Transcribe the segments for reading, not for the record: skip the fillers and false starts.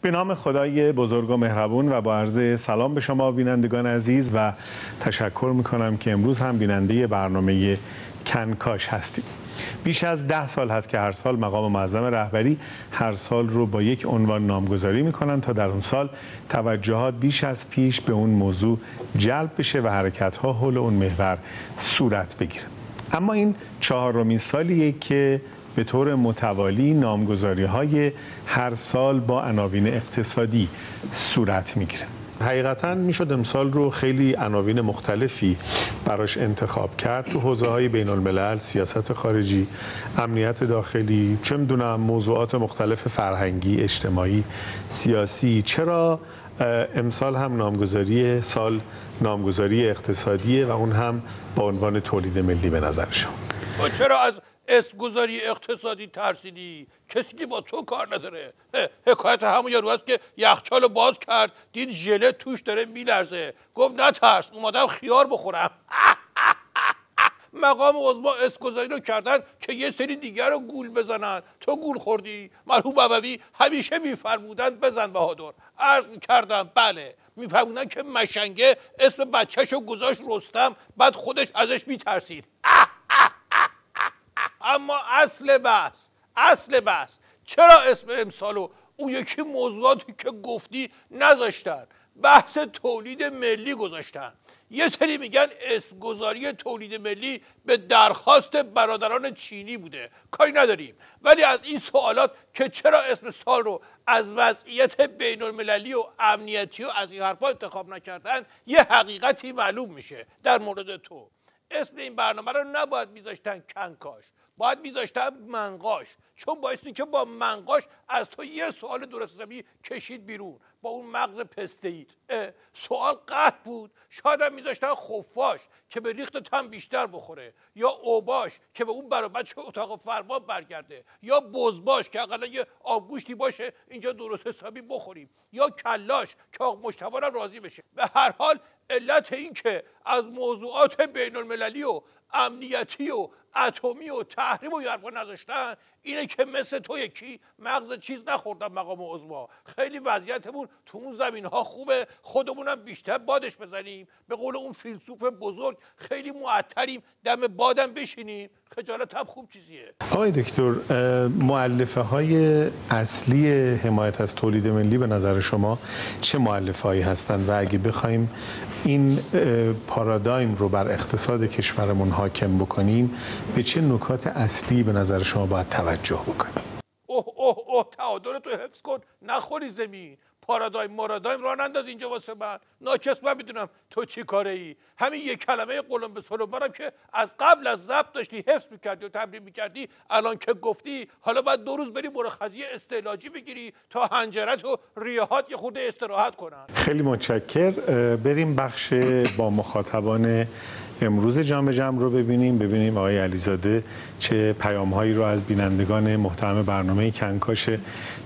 به نام خدای بزرگ و مهربون و با عرض سلام به شما بینندگان عزیز و تشکر میکنم که امروز هم بیننده برنامه کنکاش هستیم. بیش از 10 سال هست که هر سال مقام معظم رهبری هر سال رو با یک عنوان نامگذاری میکنن تا در اون سال توجهات بیش از پیش به اون موضوع جلب بشه و حرکت‌ها حول اون محور صورت بگیره. اما این 4مین سالیه که به طور متوالی نامگذاری‌های هر سال با عناوین اقتصادی صورت میگیره. حقیقتاً میشد امسال رو خیلی عناوین مختلفی براش انتخاب کرد تو حوزه‌های بین الملل، سیاست خارجی، امنیت داخلی، چه میدونم موضوعات مختلف فرهنگی، اجتماعی، سیاسی. چرا امسال هم نامگذاری سال نامگذاری اقتصادیه و اون هم با عنوان تولید ملی به نظر شما؟ چرا از اسمگذاری اقتصادی ترسیدی؟ کسی که با تو کار نداره. حکایت همون یارو است که یخچالو باز کرد دید ژله توش داره میلرزه، گفت نترس اومدم خیار بخورم. مقام عظما اسمگذاری رو کردن که یه سری دیگر رو گول بزنن. تو گول خوردی؟ مرحوم بابوی همیشه میفرمودن بزن بهادر. عرض میکردم بله، میفرمودن که مشنگه اسم بچه‌شو گذاشت رستم، بعد خودش ازش میترسید. اما اصل بحث چرا اسم امسالو اون یکی موضوعاتی که گفتی نذاشتن؟ بحث تولید ملی گذاشتن. یه سری میگن اسمگذاری تولید ملی به درخواست برادران چینی بوده، کاری نداریم. ولی از این سوالات که چرا اسم سال رو از وضعیت بین المللی و امنیتی و از این حرفا انتخاب نکردن، یه حقیقتی معلوم میشه. در مورد تو اسم این برنامه رو نباید میذاشتن کنکاش، باید میذاشتن منقاش، چون بایستی که با منقاش از تو یه سوال درست حسابی کشید بیرون با اون مغز پسته‌ایت. سوال قطع بود، شاید هم میذاشتن خفاش که به ریختت هم بیشتر بخوره، یا اوباش که به اون برای بچه اتاق فرمان برگرده، یا بزباش که اقلا یه آبگوشتی باشه اینجا درست حسابی بخوریم، یا کلاش که آقا مجتبی هم راضی بشه. به هر حال علت این که از موضوعات بین المللی و امنیتی و اتمی و تحریم و حرفا نذاشتن اینه که مثل تو یکی مغز چیز نخوردن مقام عظما. خیلی وضعیتمون تو اون زمین ها خوبه، خودمونم بیشتر بادش بزنیم. به قول اون فیلسوف بزرگ خیلی معطریم، دم بادم بشینیم. خجالت هم خوب چیزیه. آقای دکتر، مؤلفه های اصلی حمایت از تولید ملی به نظر شما چه مؤلفه هایی هستند و اگه بخوایم این پارادایم رو بر اقتصاد کشورمون حاکم بکنیم به چه نکات اصلی به نظر شما باید توجه بکنیم؟ تعادل تو حفظ کن نخوری زمین. پارادایم راه ننداز اینجا واسه من. ناچس من میدونم تو چی کاره ای. همین یک کلمه قلم به سلمانم که از قبل از ضبط داشتی حفظ میکردی و تمرین میکردی، الان که گفتی حالا باید 2 روز بری مرخصی استعلاجی بگیری تا حنجرت و ریهات یه خورده استراحت کنن. خیلی متشکر. بریم بخش با مخاطبان امروز جام جم رو ببینیم آقای علیزاده چه پیام‌هایی رو از بینندگان محترم برنامه کنکاش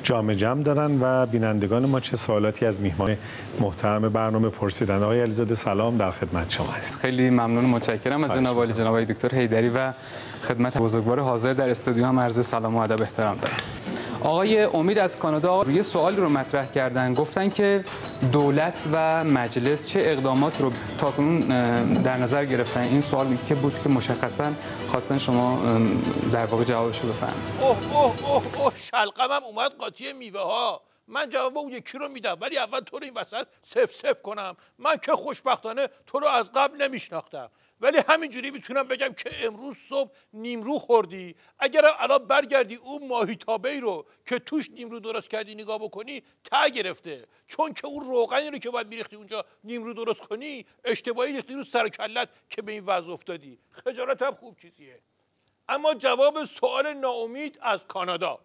جام جم دارن و بینندگان ما چه سوالاتی از میهمان محترم برنامه پرسیدن. آقای علیزاده سلام، در خدمت شما هستم. خیلی ممنون و متشکرم از جناب عالی، جناب آقای دکتر حیدری و خدمت بزرگوار حاضر در استودیو هم عرض سلام و ادب احترام دارم. آقای امید از کانادا روی سوالی رو مطرح کردن، گفتن که دولت و مجلس چه اقدامات رو تاکنون در نظر گرفتن. این سوال که بود که مشخصا خواستن شما در واقع جوابش رو بفرمایید. شلقمم اومد قاطی میوه ها. من جواب اون یکی رو میدم، ولی اول تو رو این وسط سف کنم. من که خوشبختانه تو رو از قبل نمیشناختم، ولی همینجوری میتونم بگم که امروز صبح نیمرو خوردی. اگر الان برگردی اون ماهیتابه‌ای رو که توش نیمرو درست کردی نگاه بکنی ته گرفته، چون که اون روغنی رو که باید میریختی اونجا نیمرو درست کنی اشتباهی ریختی رو سر کلت که به این وضع افتادی. خجالت هم خوب چیزیه. اما جواب سوال ناامید از کانادا،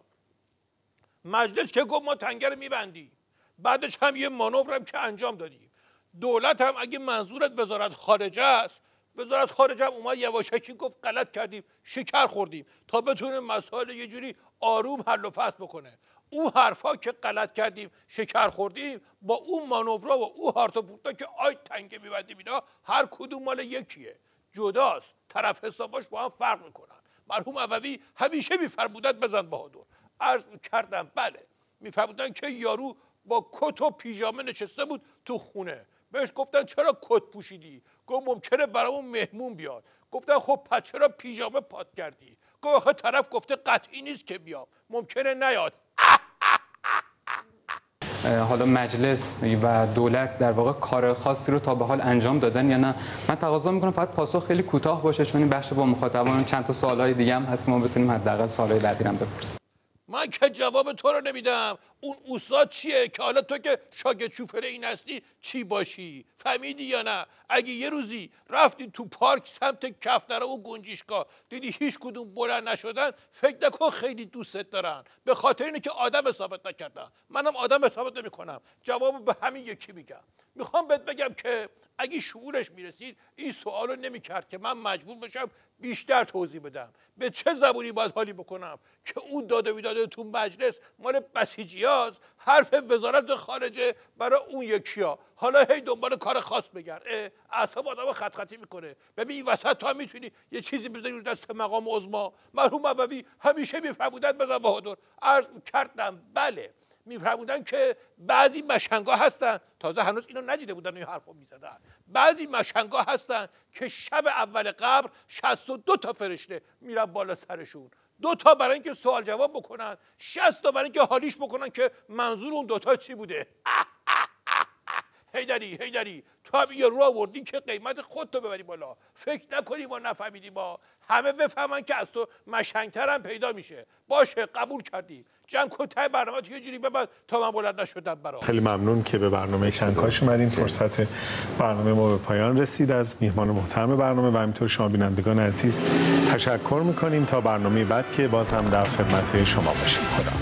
مجلس که گفت ما تنگه رو میبندیم، بعدش هم یه مانورم که انجام دادیم. دولت هم اگه منظورت وزارت خارجه است، وزارت خارجه هم اومد یواشکی گفت غلط کردیم، شکر خوردیم، تا بتونه مسائل یه جوری آروم حل و فصل بکنه. اون حرفا که غلط کردیم شکر خوردیم با اون مانورا و اون هارتا پورتا که آی تنگه میبندیم، اینا هر کدوم مال یکیه، جداست، طرف حساباش با هم فرق میکنن. مرحوم ابوی همیشه میفرمودن بزن بهادر. عرض کردم بله، میفرمودن که یارو با کت و پیژامه نشسته بود تو خونه. بهش گفتن چرا کت پوشیدی؟ گفت ممکنه برامون مهمون بیاد. گفتن خب پس چرا پیژامه پات کردی؟ گفت آخه طرف گفته قطعی نیست که بیام، ممکنه نیاد. حالا مجلس و دولت در واقع کار خاصی رو تا به حال انجام دادن یا نه؟ من تقاضا میکنم فقط پاسخ خیلی کوتاه باشه، چون این بخش با مخاطبان چند تا سوالای دیگه هم هست که ما بتونیم حداقل سوالای بعدی هم بپرسیم. من که جواب تو رو نمیدم. اون استاد چیه که حالا تو که شاگرد شوفر این هستی چی باشی؟ فهمیدی یا نه؟ اگه یه روزی رفتی تو پارک سمت کفتره و گنجشگاه دیدی هیچ کدوم بلند نشدن، فکر نکن خیلی دوستت دارن، به خاطر اینه که آدم ثابت نکردن. منم آدم ثابت نمیکنم. جواب به همین یکی میگم. میخوام بهت بگم که اگه شعورش میرسید این سوالو نمیکرد که من مجبور بشم بیشتر توضیح بدم. به چه زبونی باید حالی بکنم که اون داده بیداده تو مجلس مال بسیجیاست، حرف وزارت خارجه برای اون یکی‌ها، حالا هی دنبال کار خاص بگرد. اعصاب آدمو خط خطی میکنه. ببین این وسط تو هم میتونی یه چیزی بزنی رو دست مقام عظما. مرحوم ابوی همیشه میفرمودن بزن بهادر. عرض کردم بله، میفرمودن که بعضی مشنگا هستن، تازه هنوز اینو ندیده بودن این حرفو میزدن، بعضی مشنگا هستن که شب اول قبر 62 تا فرشته میرن بالا سرشون، 2 تا برای اینکه سوال جواب بکنن، 60 تا برای اینکه حالیش بکنن که منظور اون 2 تا چی بوده. هیدری تو هم یه رو آوردی که قیمت خودتو ببری بالا. فکر نکنی ما نفهمیدیم، ما همه بفهمن که از تو مشنگتر هم پیدا میشه. باشه قبول کردیم. جمع کن ته برنامه تو یه جوری ببند تا من بلند نشدم برام. خیلی ممنون که به برنامه کنکاش اومدین. فرصت برنامه ما به پایان رسید. از میهمان محترم برنامه و همینطور شما بینندگان عزیز تشکر میکنیم. تا برنامه بعد که باز هم در خدمت شما باشیم. خدا